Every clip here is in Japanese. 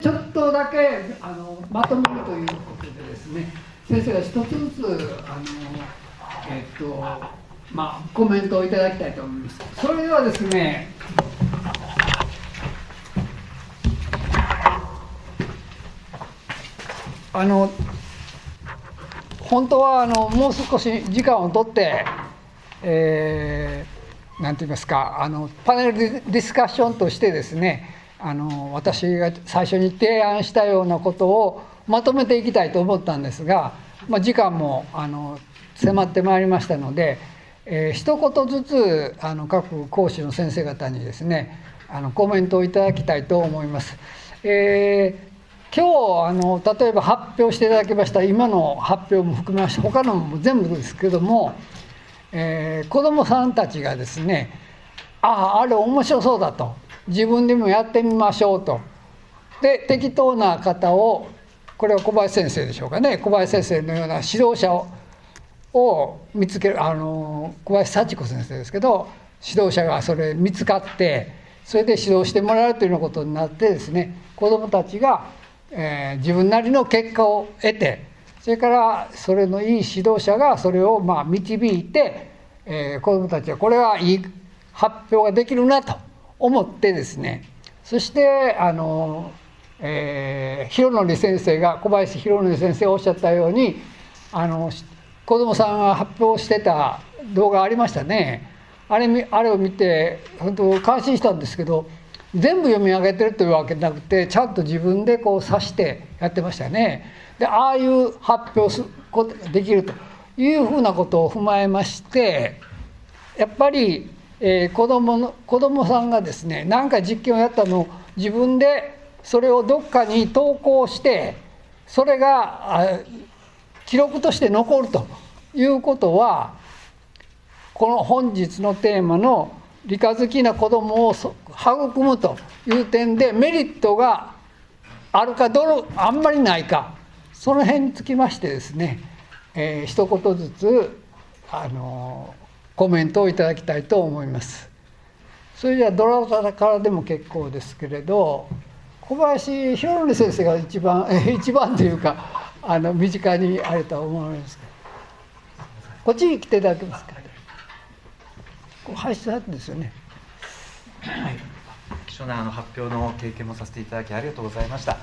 ちょっとだけまとめるということでですね、先生が一つずつコメントをいただきたいと思います。それではですね、本当はもう少し時間をとってなんて言いますか、パネルディスカッションとしてですね、私が最初に提案したようなことをまとめていきたいと思ったんですが、時間も迫ってまいりましたので、一言ずつ各講師の先生方にですねコメントをいただきたいと思います。今日例えば発表していただきました今の発表も含めまして他のも全部ですけども、子どもさんたちがですね、あれ面白そうだと、自分でもやってみましょうと、で適当な方を、これは小林先生でしょうかね、小林先生のような指導者を見つける、小林幸子先生ですけど、指導者がそれ見つかって、それで指導してもらうというようなことになってですね、子どもたちが、自分なりの結果を得て、それからそれのいい指導者がそれを導いて、子どもたちはこれはいい発表ができるなと思ってですね、そして弘則先生が、小林弘則先生がおっしゃったように、子どもさんが発表してた動画ありましたね。あれを見て本当感心したんですけど、全部読み上げてるというわけじゃなくて、ちゃんと自分でこう指してやってましたね。でああいう発表することができるというふうなことを踏まえまして、やっぱり、子どもさんがですね、何か実験をやったのを自分でそれをどっかに投稿して、それが記録として残るということは、この本日のテーマの理科好きな子どもを育むという点でメリットがあるかあんまりないか、その辺につきましてですね、一言ずつコメントをいただきたいと思います。それじゃあどなたからでも結構ですけれど、小林弘則先生が一番というか身近にあるとは思われますけど、こっちに来ていただけますか。林さんですよね。はい、貴重な発表の経験もさせていただきありがとうございました。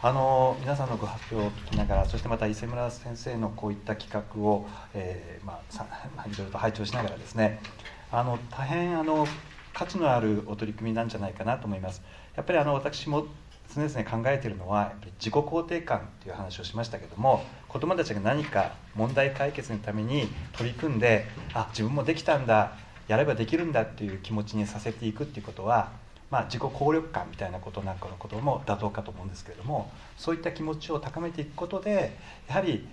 皆さんのご発表を聞きながら、そしてまた伊勢村先生のこういった企画を、いろいろと拝聴しながらですね、大変価値のあるお取り組みなんじゃないかなと思います。やっぱり私も常々考えているのは、やっぱり自己肯定感という話をしましたけども、子どもたちが何か問題解決のために取り組んで、自分もできたんだ、やればできるんだっていう気持ちにさせていくっていうことは、自己効力感みたいなことなんかのことも妥当かと思うんですけれども、そういった気持ちを高めていくことで、やはり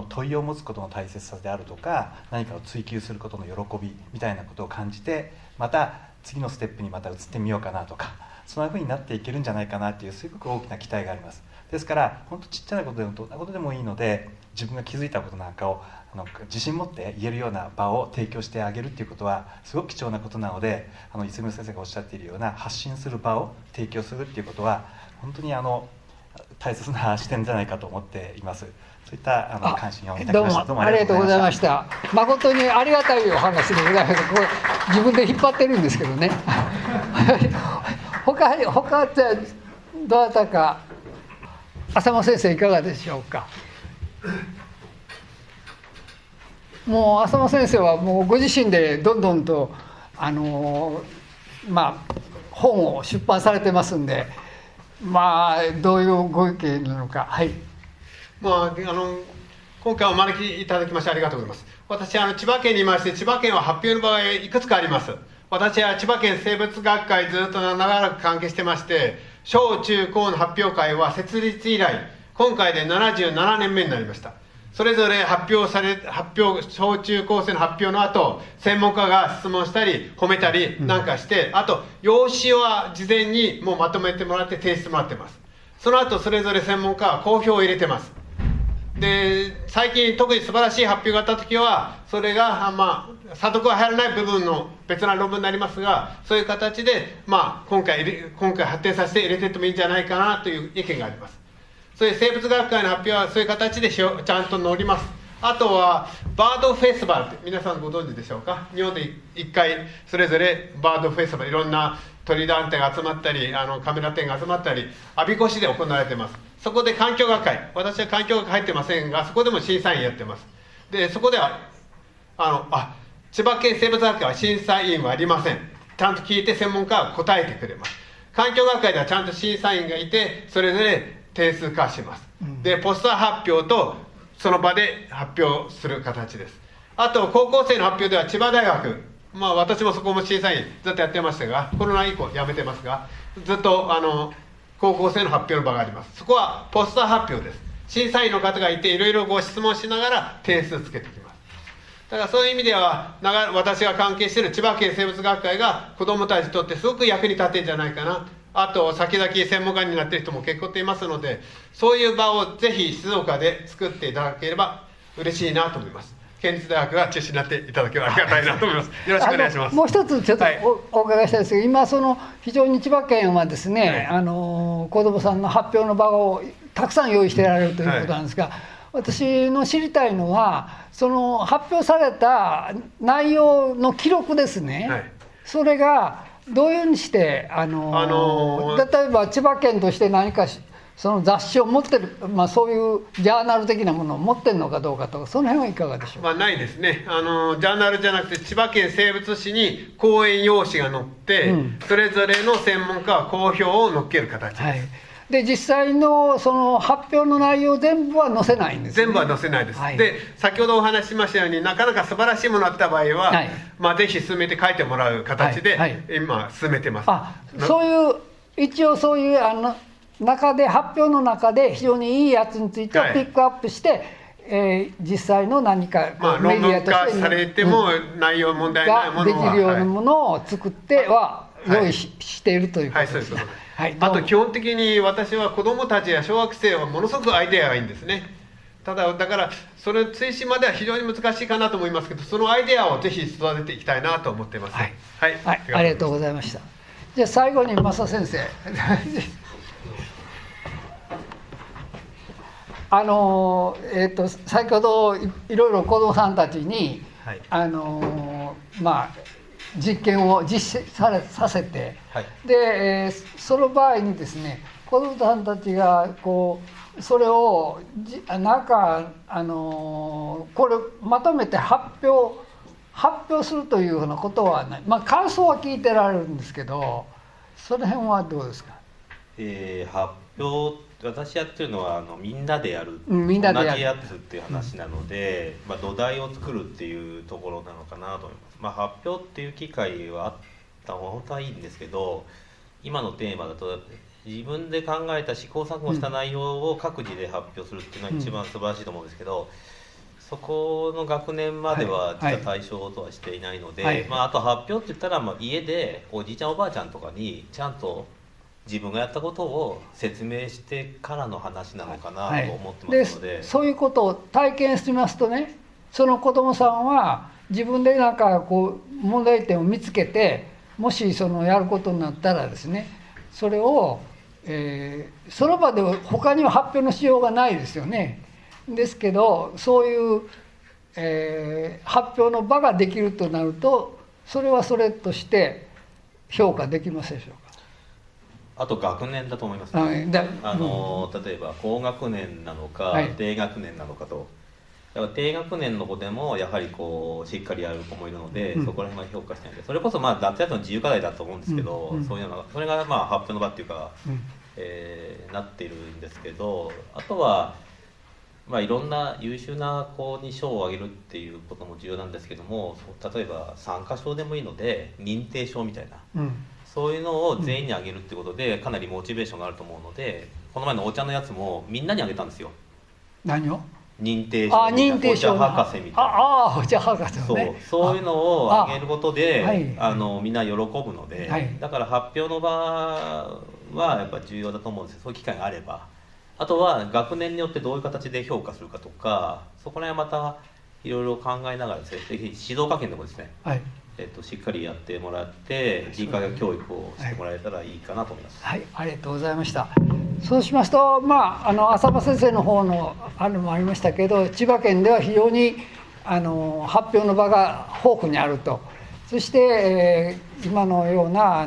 問いを持つことの大切さであるとか、何かを追求することの喜びみたいなことを感じて、また次のステップにまた移ってみようかなとか、そんな風になっていけるんじゃないかなっていう、すごく大きな期待があります。ですから本当ちっちゃなことでもどんなことでもいいので、自分が気づいたことなんかを自信持って言えるような場を提供してあげるっていうことはすごく貴重なことなので、磯村先生がおっしゃっているような発信する場を提供するっていうことは本当に大切な視点じゃないかと思っています。そういった関心をいただきました。どうもありがとうございました。誠にありがたいお話でございます。これ自分で引っ張ってるんですけどね。他じゃどなたか、浅間先生いかがでしょうか。もう浅間先生はもうご自身でどんどんと本を出版されてますんで、どういうご意見なのか。はい。今回お招きいただきましてありがとうございます。私千葉県にいまして、千葉県は発表の場合いくつかあります。私は千葉県生物学会ずっと長らく関係してまして、小中高の発表会は設立以来今回で77年目になりました。それぞれ小中高生の発表の後、専門家が質問したり褒めたりなんかして、あと用紙は事前にもうまとめてもらって提出してもらってます。その後それぞれ専門家は公表を入れてます。で最近特に素晴らしい発表があった時はそれが査読が入らない部分の別な論文になりますが、そういう形で、今回発展させて入れていってもいいんじゃないかなという意見があります。そういう生物学会の発表はそういう形でちゃんと載ります。あとはバードフェスティバルって皆さんご存知でしょうか。日本で1回それぞれバードフェスティバル、いろんな鳥団体が集まったりカメラ店が集まったり我孫子市で行われています。そこで環境学会、私は環境学会入ってませんが、そこでも審査員やってます。でそこでは千葉県生物学会は審査員はありません。ちゃんと聞いて専門家は答えてくれます。環境学会ではちゃんと審査員がいてそれぞれ定数化します。でポスター発表とその場で発表する形です。あと高校生の発表では千葉大学、私もそこも審査員ずっとやってましたが、コロナ以降やめてますが、ずっと高校生の発表の場があります。そこはポスター発表です。審査員の方がいていろいろご質問しながら点数つけてきます。だからそういう意味では私が関係している千葉県生物学会が子どもたちにとってすごく役に立ってるんじゃないかな。あと先々専門家になっている人も結構いますので、そういう場をぜひ静岡で作っていただければ嬉しいなと思います。県立大学が中心になっていただければありがたいなと思います。よろしくお願いします。もう一つちょっとお伺いしたいんですけど、今非常に千葉県はですね、子どもさんの発表の場をたくさん用意してられるということなんですが、私の知りたいのはその発表された内容の記録ですね、それがどういうふうにして、例えば千葉県として何かその雑誌を持ってる、そういうジャーナル的なものを持ってるのかどうかとか、その辺はいかがでしょうか。ないですね。ジャーナルじゃなくて千葉県生物誌に講演用紙が載って、それぞれの専門家は公表を載っける形です。で実際のその発表の内容全部は載せないんですね。全部は載せないです。で先ほどお話ししましたように、なかなか素晴らしいものがあった場合は、ぜひ進めて書いてもらう形で、今進めてます。そういう一応そういう中で発表の中で非常にいいやつについてをピックアップして、実際の何か論文化されても内容問題ないものができるようなものを作っては用意しているということですね。あと基本的に私は子どもたちや小学生はものすごくアイデアがいいんですね。だからそれ追試までは非常に難しいかなと思いますけど、そのアイデアをぜひ育てていきたいなと思っています。ありがとうございました。じゃあ最後に正先生先ほどいろいろ子どもさんたちに、実験を実施させて、で、その場合にですね、子どもさんたちがそれをこれまとめて発表するというようなことはない。感想は聞いてられるんですけど、その辺はどうですか。発表、私やってるのはみんなでやる、同じやつっていう話なので、土台を作るっていうところなのかなと思います。発表っていう機会はあった方が本当はいいんですけど、今のテーマだと自分で考えた試行錯誤した内容を各自で発表するっていうのが一番素晴らしいと思うんですけど、そこの学年までは実は対象とはしていないので、あと発表って言ったら家でおじいちゃんおばあちゃんとかにちゃんと自分がやったことを説明してからの話なのかなと思ってますので、そういうことを体験してますとね、その子どもさんは自分で問題点を見つけて、もしやることになったらですね、それを、その場で他には発表のしようがないですよね。ですけどそういう、発表の場ができるとなると、それはそれとして評価できますでしょうか。あと学年だと思います、例えば高学年なのか、低学年なのかと。だから低学年の子でもやはりしっかりやる子もいるので、そこら辺は評価したいので、それこそ夏休みの自由課題だと思うんですけど、そういうのがそれが発表の場っていうか、なっているんですけど、あとはいろんな優秀な子に賞をあげるっていうことも重要なんですけども、例えば参加賞でもいいので認定賞みたいな、そういうのを全員にあげるってことでかなりモチベーションがあると思うので、この前のお茶のやつもみんなにあげたんですよ。何を？認定賞みたいな、お茶博士みたいな。お茶博士ね。そういうのをあげることでみんな喜ぶので、だから発表の場はやっぱ重要だと思うんですよ。そういう機会があればあとは学年によってどういう形で評価するかとか、そこら辺はまたいろいろ考えながらですね、指導科研でもですね、はい、しっかりやってもらって人科学教育をしてもらえたらいいかなと思います。はい、ありがとうございました。そうしますと、浅間先生の方のもありましたけど、千葉県では非常に発表の場が豊富にあると。そして、今のような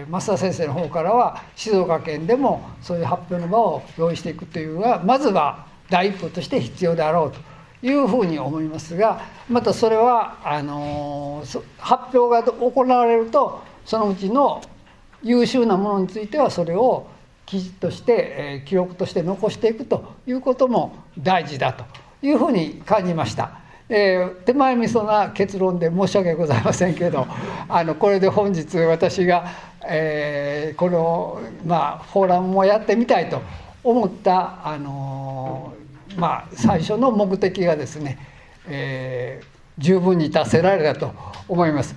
増田先生の方からは静岡県でもそういう発表の場を用意していくというのはまずは第一歩として必要であろうというふうに思いますが、またそれは発表が行われるとそのうちの優秀なものについてはそれを記事として記録として残していくということも大事だというふうに感じました。手前味噌な結論で申し訳ございませんけど、これで本日私が、この、フォーラムをやってみたいと思った、最初の目的がですね、十分に達せられたと思います。